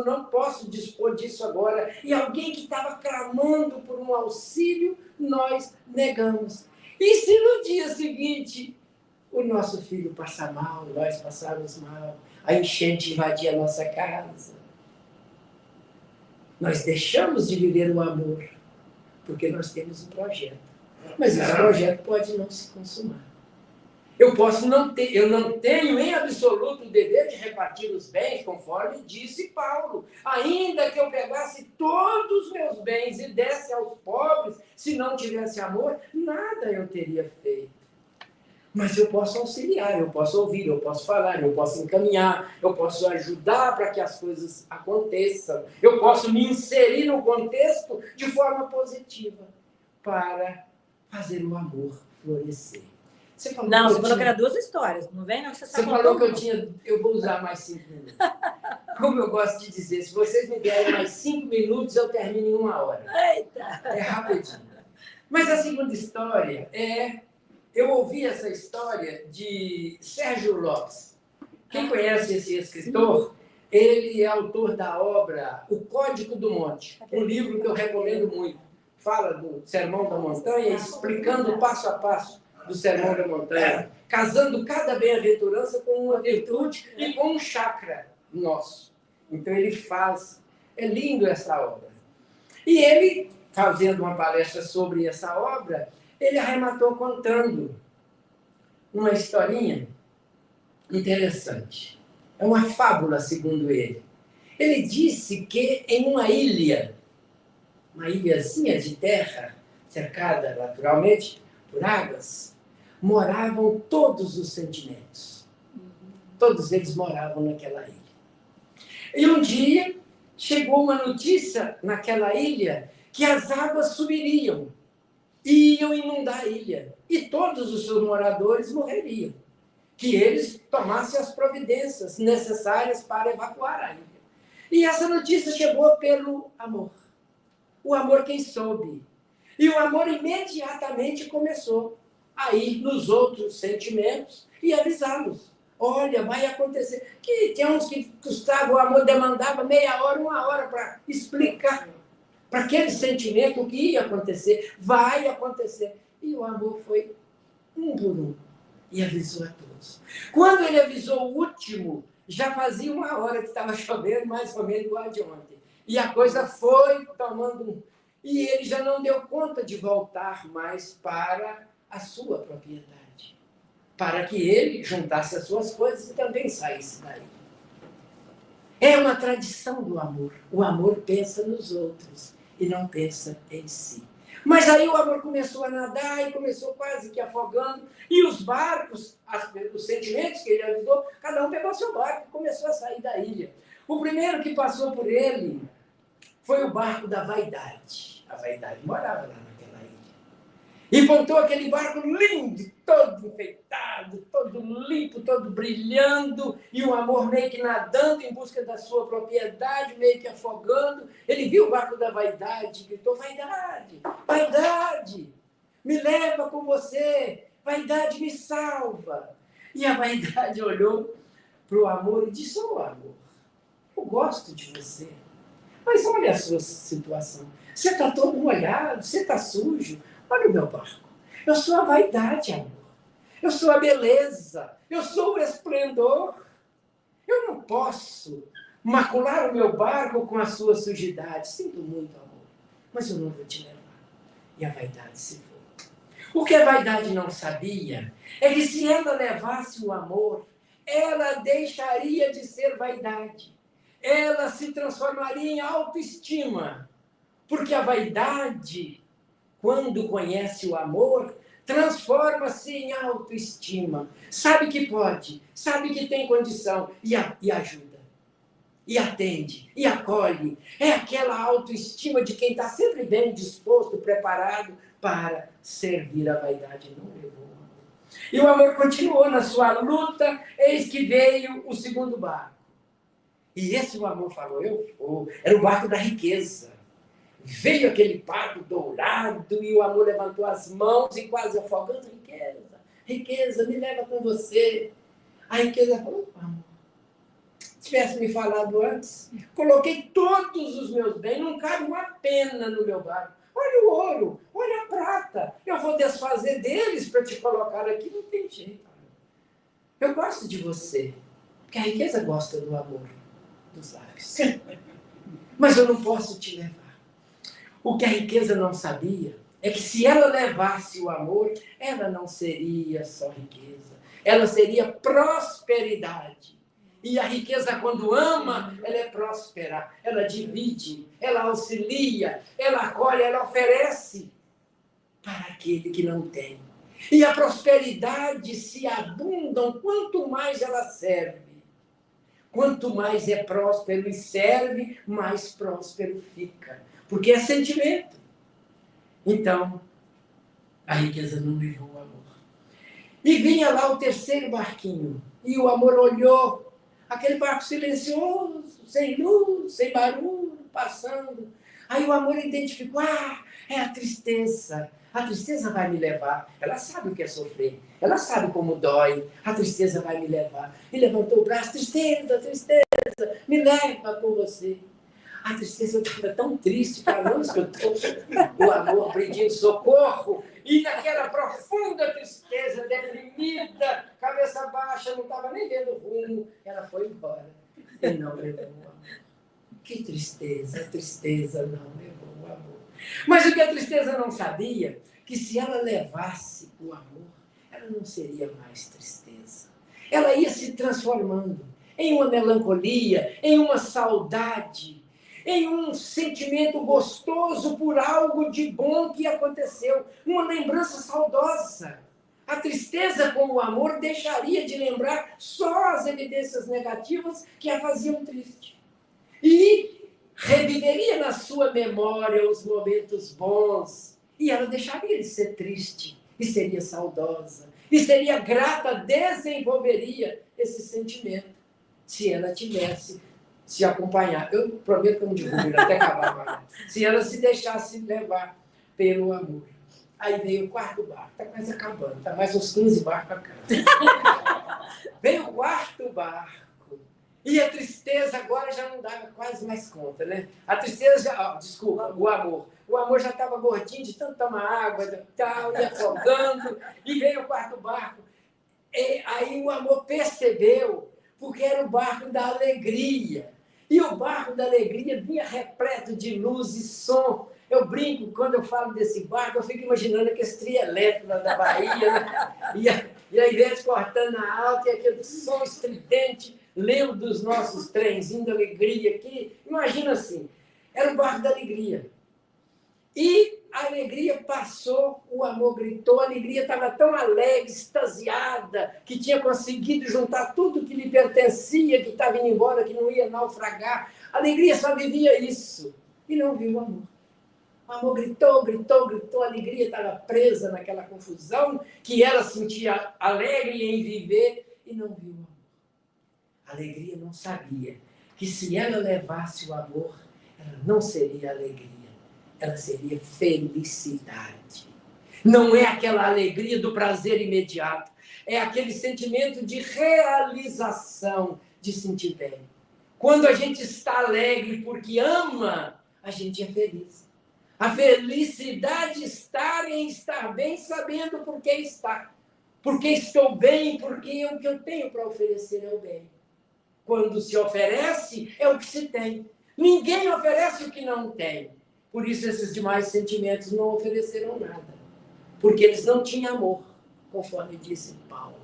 A: não posso dispor disso agora. E alguém que estava clamando por um auxílio, nós negamos. E se no dia seguinte o nosso filho passar mal, nós passarmos mal, a enchente invadir a nossa casa, nós deixamos de viver o amor, porque nós temos um projeto. Mas esse projeto pode não se consumar. Eu não tenho em absoluto o dever de repartir os bens, conforme disse Paulo. Ainda que eu pegasse todos os meus bens e desse aos pobres, se não tivesse amor, nada eu teria feito. Mas eu posso auxiliar, eu posso ouvir, eu posso falar, eu posso encaminhar, eu posso ajudar para que as coisas aconteçam. Eu posso me inserir no contexto de forma positiva para fazer o amor florescer.
B: Você falou que era 2 histórias, não vem? Não, você
A: falou que eu vou usar mais 5 minutos. Como eu gosto de dizer, se vocês me derem mais 5 minutos, eu termino em 1 hora.
B: Eita!
A: É rapidinho. Mas a segunda história eu ouvi essa história de Sérgio Lopes. Quem conhece esse escritor, ele é autor da obra O Código do Monte, um livro que eu recomendo muito. Fala do Sermão da Montanha, explicando passo a passo do Sermão da Montanha, casando cada bem-aventurança com uma virtude e com um chakra nosso. Então ele faz, é lindo essa obra. E ele, fazendo uma palestra sobre essa obra, ele arrematou contando uma historinha interessante. É uma fábula, segundo ele. Ele disse que em uma ilhazinha de terra, cercada naturalmente por águas, moravam todos os sentimentos. Todos eles moravam naquela ilha. E um dia chegou uma notícia naquela ilha que as águas subiriam e iam inundar a ilha. E todos os seus moradores morreriam. Que eles tomassem as providências necessárias para evacuar a ilha. E essa notícia chegou pelo amor. O amor quem soube. E o amor imediatamente começou a ir nos outros sentimentos e avisá-los. Olha, vai acontecer. Que tem uns que custavam, o amor demandava meia hora, 1 hora para explicar para aquele sentimento o que ia acontecer. Vai acontecer. E o amor foi um por um e avisou a todos. Quando ele avisou o último, já fazia 1 hora que estava chovendo, mais ou menos igual a de ontem. E a coisa foi tomando... E ele já não deu conta de voltar mais para a sua propriedade. Para que ele juntasse as suas coisas e também saísse daí. É uma tradição do amor. O amor pensa nos outros e não pensa em si. Mas aí o amor começou a nadar e começou quase que afogando. E os barcos, os sentimentos que ele avisou, cada um pegou seu barco e começou a sair da ilha. O primeiro que passou por ele foi o barco da vaidade. A vaidade morava lá naquela ilha. E montou aquele barco lindo, todo enfeitado, todo limpo, todo brilhando, e o amor meio que nadando em busca da sua propriedade, meio que afogando. Ele viu o barco da vaidade, gritou: vaidade, vaidade, me leva com você, vaidade me salva. E a vaidade olhou para o amor e disse: ô amor, eu gosto de você, mas olha a sua situação. Você está todo molhado, você está sujo. Olha o meu barco. Eu sou a vaidade, amor. Eu sou a beleza. Eu sou o esplendor. Eu não posso macular o meu barco com a sua sujidade. Sinto muito, amor, mas eu não vou te levar. E a vaidade se foi. O que a vaidade não sabia é que se ela levasse o amor, ela deixaria de ser vaidade. Ela se transformaria em autoestima. Porque a vaidade, quando conhece o amor, transforma-se em autoestima. Sabe que pode, sabe que tem condição e ajuda. E atende, e acolhe. É aquela autoestima de quem está sempre bem disposto, preparado para servir. A vaidade não levou o amor. E o amor continuou na sua luta, eis que veio o segundo barco. E esse o amor falou: eu vou. Era o barco da riqueza. Veio aquele barco dourado e o amor levantou as mãos e quase afogando: riqueza, riqueza, me leva com você. A riqueza falou: amor, se tivesse me falado antes, coloquei todos os meus bens, não cabe uma pena no meu barco. Olha o ouro, olha a prata, eu vou desfazer deles para te colocar aqui, não tem jeito. Eu gosto de você, porque a riqueza gosta do amor dos lábios. Mas eu não posso te levar. O que a riqueza não sabia é que se ela levasse o amor, ela não seria só riqueza, ela seria prosperidade. E a riqueza, quando ama, ela é próspera, ela divide, ela auxilia, ela acolhe, ela oferece para aquele que não tem. E a prosperidade se abundam quanto mais ela serve. Quanto mais é próspero e serve, mais próspero fica. Porque é sentimento. Então, a riqueza não levou o amor. E vinha lá o terceiro barquinho. E o amor olhou. Aquele barco silencioso, sem luz, sem barulho, passando. Aí o amor identificou: é a tristeza. A tristeza vai me levar. Ela sabe o que é sofrer. Ela sabe como dói. A tristeza vai me levar. E levantou o braço: tristeza, tristeza, me leva com você. A tristeza estava tão triste que ela não escutou o amor pedindo socorro. E naquela profunda tristeza, deprimida, cabeça baixa, não estava nem vendo o rumo, ela foi embora. E não levou o amor. Que tristeza, a tristeza não levou o amor. Mas o que a tristeza não sabia, que se ela levasse o amor, ela não seria mais tristeza. Ela ia se transformando em uma melancolia, em uma saudade, em um sentimento gostoso por algo de bom que aconteceu, uma lembrança saudosa. A tristeza com o amor deixaria de lembrar só as evidências negativas que a faziam triste. E reviveria na sua memória os momentos bons. E ela deixaria de ser triste. E seria saudosa. E seria grata, desenvolveria esse sentimento. Se ela tivesse se acompanhar. Eu prometo que eu não derrubo ele até acabar agora. Se ela se deixasse levar pelo amor. Aí veio o quarto barco, está quase acabando, está mais uns 15 barcos a casa. Veio o quarto barco. E a tristeza agora já não dava quase mais conta, né? A tristeza já. Desculpa, o amor. O amor já estava gordinho de tanto tomar água e tal, ia afogando. E veio o quarto barco. E aí o amor percebeu, porque era o barco da alegria. E o barco da alegria vinha repleto de luz e som. Eu brinco, quando eu falo desse barco, eu fico imaginando aquele trio elétrico da Bahia, né? e a Ivete cortando na alta, e aquele som estridente, lembro dos nossos trenzinhos da alegria aqui. Imagina assim, era o barco da alegria. E a alegria passou, o amor gritou, a alegria estava tão alegre, extasiada, que tinha conseguido juntar tudo que lhe pertencia, que estava indo embora, que não ia naufragar. A alegria só vivia isso, e não viu o amor. O amor gritou, gritou, gritou, a alegria estava presa naquela confusão, que ela sentia alegre em viver, e não viu o amor. A alegria não sabia que se ela levasse o amor, ela não seria alegria, ela seria felicidade. Não é aquela alegria do prazer imediato, é aquele sentimento de realização, de sentir bem. Quando a gente está alegre porque ama, a gente é feliz. A felicidade está em estar bem, sabendo por que está. Porque estou bem, porque o que eu tenho para oferecer é o bem. Quando se oferece, é o que se tem. Ninguém oferece o que não tem. Por isso, esses demais sentimentos não ofereceram nada. Porque eles não tinham amor, conforme disse Paulo.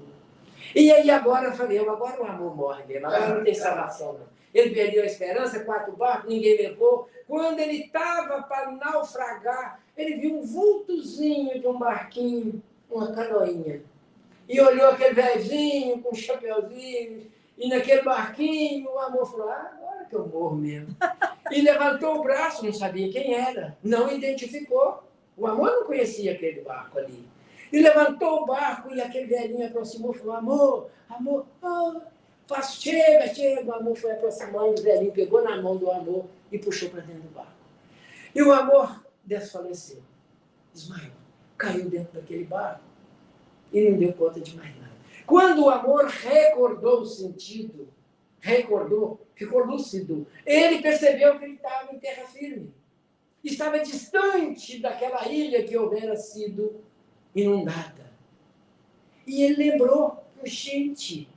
A: E aí agora eu falei, agora o amor morre mesmo, agora não tem salvação não. Ele perdeu a esperança, 4 barcos, ninguém levou. Quando ele estava para naufragar, ele viu um vultozinho de um barquinho, uma canoinha. E olhou aquele velhinho com um chapeuzinho, e naquele barquinho o amor falou, agora que eu morro mesmo. E levantou o braço, não sabia quem era, não identificou. O amor não conhecia aquele barco ali. E levantou o barco e aquele velhinho aproximou e falou, amor, chega. O amor foi aproximando, o velhinho pegou na mão do amor e puxou para dentro do barco. E o amor desfaleceu, desmaiou, caiu dentro daquele barco e não deu conta de mais nada. Quando o amor recordou o sentido, ficou lúcido, ele percebeu que ele estava em terra firme. Estava distante daquela ilha que houvera sido inundada. E ele lembrou, gente,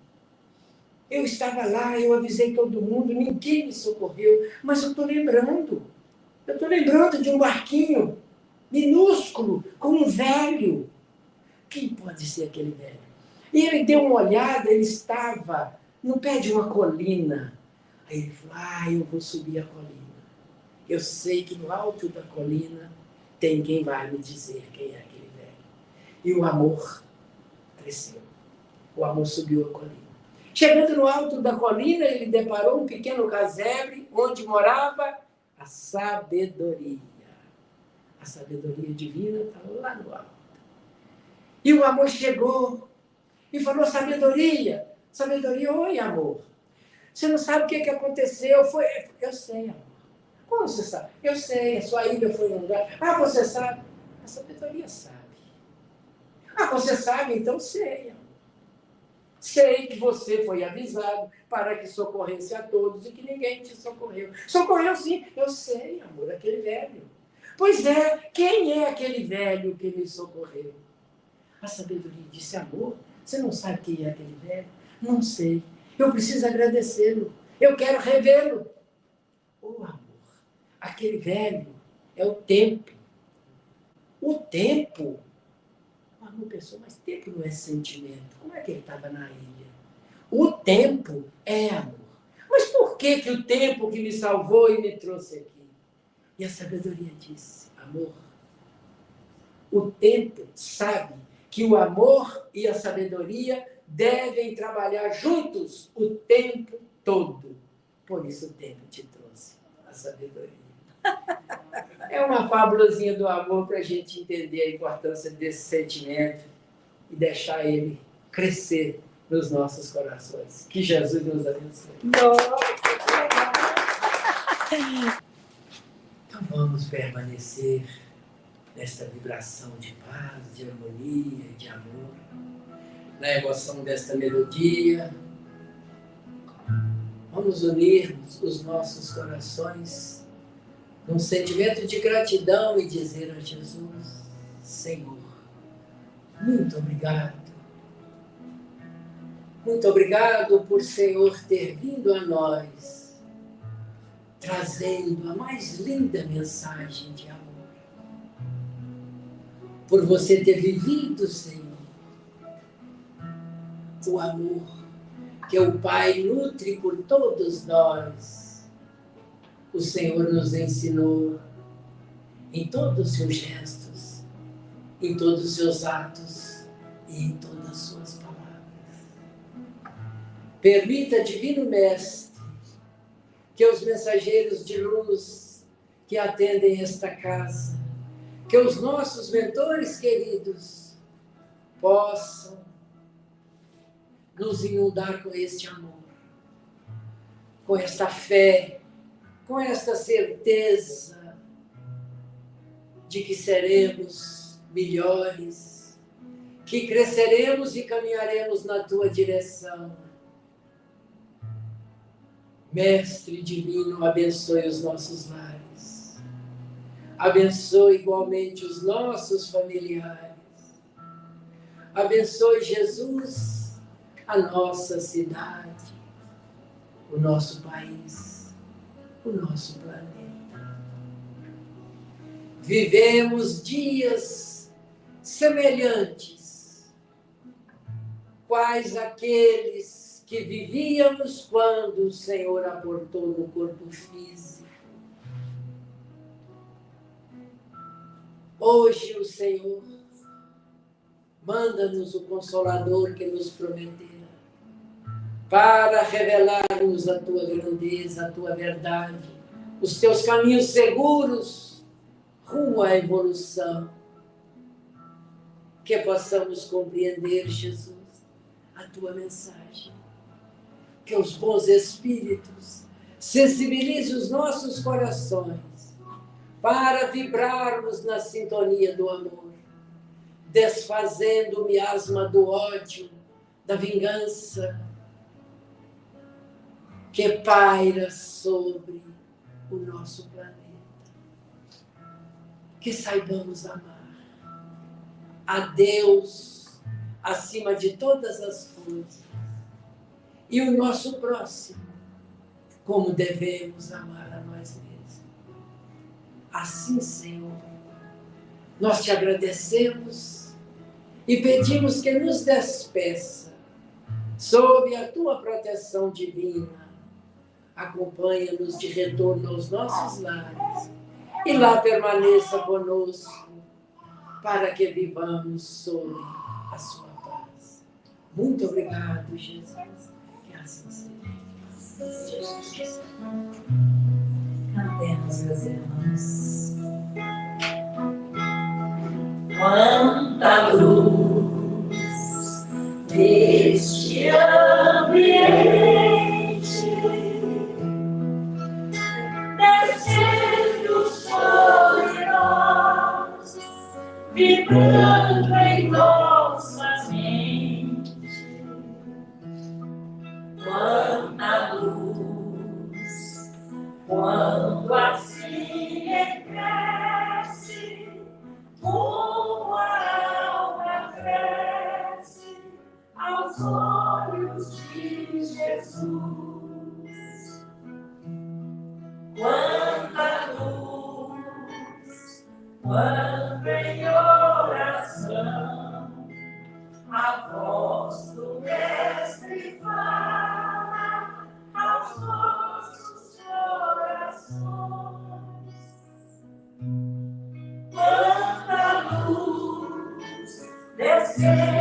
A: eu estava lá, eu avisei todo mundo, ninguém me socorreu, mas eu estou lembrando de um barquinho minúsculo, com um velho. Quem pode ser aquele velho? E ele deu uma olhada, ele estava no pé de uma colina. Aí ele falou, eu vou subir a colina. Eu sei que no alto da colina tem quem vai me dizer quem é aquele velho. E o amor cresceu. O amor subiu a colina. Chegando no alto da colina, ele deparou um pequeno casebre onde morava a sabedoria. A sabedoria divina está lá no alto. E o amor chegou e falou, sabedoria, oi amor. Você não sabe o que aconteceu? Eu sei, amor. Como você sabe? Eu sei, a sua ilha foi inundada. Você sabe? A sabedoria sabe. Você sabe? Então sei, amor. Sei que você foi avisado para que socorresse a todos e que ninguém te socorreu. Socorreu sim, eu sei, amor, aquele velho. Pois é, quem é aquele velho que me socorreu? A sabedoria disse, amor, você não sabe quem é aquele velho? Não sei. Eu preciso agradecê-lo. Eu quero revê-lo. Amor, aquele velho é o tempo. O tempo. O amor pensou, mas tempo não é sentimento. Como é que ele estava na ilha? O tempo é amor. Mas por que o tempo que me salvou e me trouxe aqui? E a sabedoria disse, amor, o tempo sabe que o amor e a sabedoria devem trabalhar juntos o tempo todo. Por isso o tempo te trouxe a sabedoria. É uma fábulazinha do amor para a gente entender a importância desse sentimento e deixar ele crescer nos nossos corações. Que Jesus nos abençoe.
B: Nossa,
A: Então vamos permanecer nesta vibração de paz, de harmonia, de amor, na emoção desta melodia. Vamos unir os nossos corações num sentimento de gratidão e dizer a Jesus: Senhor, muito obrigado. Muito obrigado por Senhor ter vindo a nós, trazendo a mais linda mensagem de amor. Por você ter vivido, Senhor, o amor que o Pai nutre por todos nós. O Senhor nos ensinou em todos os seus gestos, em todos os seus atos e em todas as suas palavras. Permita, Divino Mestre, que os mensageiros de luz que atendem esta casa, que os nossos mentores queridos possam nos inundar com este amor, com esta fé, com esta certeza de que seremos melhores, que cresceremos e caminharemos na tua direção. Mestre Divino, abençoe os nossos lares, abençoe igualmente os nossos familiares, abençoe, Jesus, a nossa cidade, o nosso país, o nosso planeta. Vivemos dias semelhantes, quais aqueles que vivíamos quando o Senhor aportou no corpo físico. Hoje o Senhor manda-nos o Consolador que nos prometera, para revelar-nos a tua grandeza, a tua verdade, os teus caminhos seguros rumo à evolução. Que possamos compreender, Jesus, a tua mensagem. Que os bons espíritos sensibilizem os nossos corações para vibrarmos na sintonia do amor, desfazendo o miasma do ódio, da vingança, que paira sobre o nosso planeta. Que saibamos amar a Deus acima de todas as coisas e o nosso próximo como devemos amar a nós mesmos. Assim, Senhor, nós te agradecemos e pedimos que nos despeça sob a tua proteção divina. Acompanha-nos de retorno aos nossos lares e lá permaneça conosco para que vivamos sob a sua paz. Muito obrigado, Jesus. Que assim seja.
B: cantemos, meus irmãos. Quanta luz neste ambiente, descendo sobre nós, vibrando em nossa mente. Quanta luz, quando assim cresce, como a alma cresce aos olhos de Jesus. Quanta luz, quando em oração a voz do Mestre fala aos nossos corações. Quanta luz você.